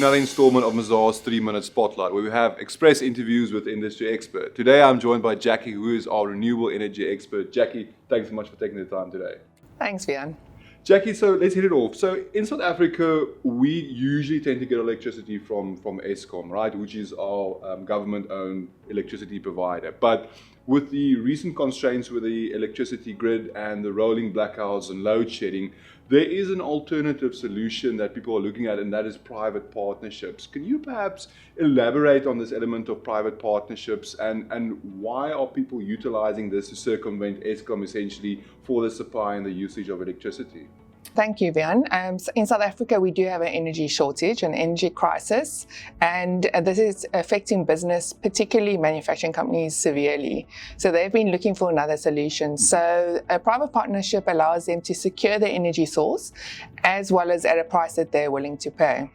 another installment of Mazars 3-Minute Spotlight, where we have express interviews with industry expert. Today I'm joined by Jackie, who is our renewable energy expert. Jackie, thanks so much for taking the time today. Thanks, Vian. Jackie, so let's hit it off. So in South Africa, we usually tend to get electricity from Eskom, right, which is our government-owned electricity provider. But with the recent constraints with the electricity grid and the rolling blackouts and load shedding, there is an alternative solution that people are looking at, and that is private partnerships. Can you perhaps elaborate on this element of private partnerships and why are people utilizing this to circumvent Eskom essentially for the supply and the usage of electricity? Thank you, Vian. So in South Africa, we do have an energy shortage, an energy crisis, and this is affecting business, particularly manufacturing companies, severely. So they've been looking for another solution. So a private partnership allows them to secure their energy source as well as at a price that they're willing to pay.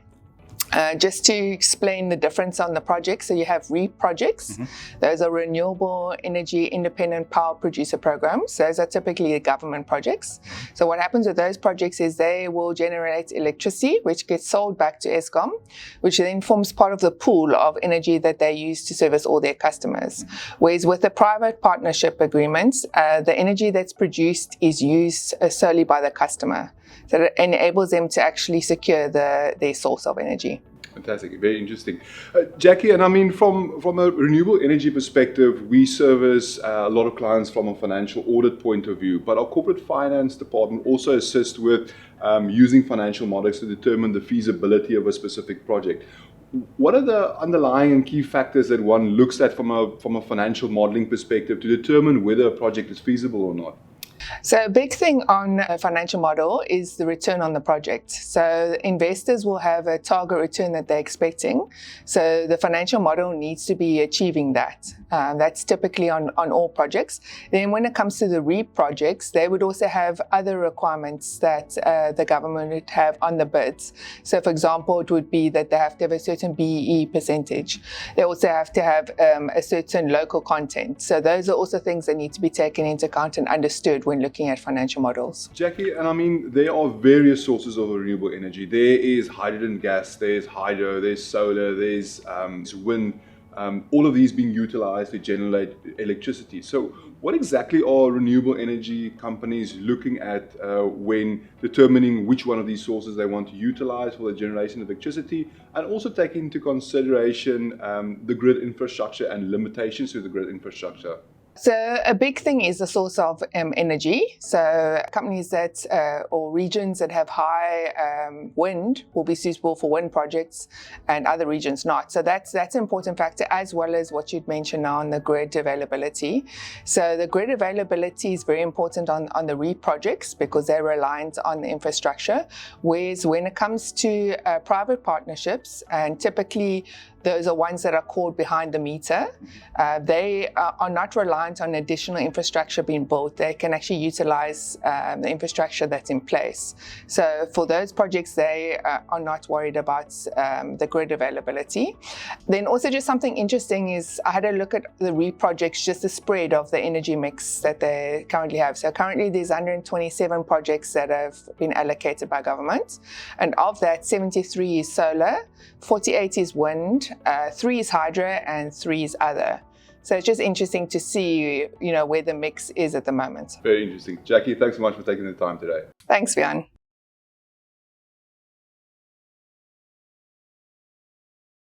Just to explain the difference on the projects, so you have REAP projects. Those are Renewable Energy Independent Power Producer Programs. Those are typically government projects. So what happens with those projects is they will generate electricity, which gets sold back to Eskom, which then forms part of the pool of energy that they use to service all their customers. Whereas with the private partnership agreements, the energy that's produced is used solely by the customer. So it enables them to actually secure their source of energy. Fantastic, very interesting. Jackie, and I mean, from a renewable energy perspective, we service a lot of clients from a financial audit point of view, but our corporate finance department also assists with using financial models to determine the feasibility of a specific project. What are the underlying and key factors that one looks at from a financial modeling perspective to determine whether a project is feasible or not? So a big thing on a financial model is the return on the project. So investors will have a target return that they're expecting. So the financial model needs to be achieving that. That's typically on all projects. Then when it comes to the REAP projects, they would also have other requirements that the government would have on the bids. So for example, it would be that they have to have a certain BEE percentage. They also have to have a certain local content. So those are also things that need to be taken into account and understood when looking at financial models. Jackie, and I mean, there are various sources of renewable energy. There is hydrogen gas, there's hydro, there's solar, there's wind, all of these being utilized to generate electricity. So what exactly are renewable energy companies looking at when determining which one of these sources they want to utilize for the generation of electricity, and also taking into consideration the grid infrastructure and limitations to the grid infrastructure? So a big thing is the source of energy. So companies that or regions that have high wind will be suitable for wind projects and other regions not. So that's an important factor, as well as what you'd mentioned now on the grid availability. So the grid availability is very important on the REAP projects because they're reliant on the infrastructure. Whereas when it comes to private partnerships, and typically those are ones that are called behind the meter, they are not reliant on additional infrastructure being built. They can actually utilize the infrastructure that's in place. So for those projects, they are not worried about the grid availability. Then also just something interesting is I had a look at the REAP projects, just the spread of the energy mix that they currently have. So currently there's 127 projects that have been allocated by government. And of that, 73 is solar, 48 is wind, 3 is hydro, and 3 is other. So it's just interesting to see, where the mix is at the moment. Very interesting. Jackie, thanks so much for taking the time today. Thanks, Vian.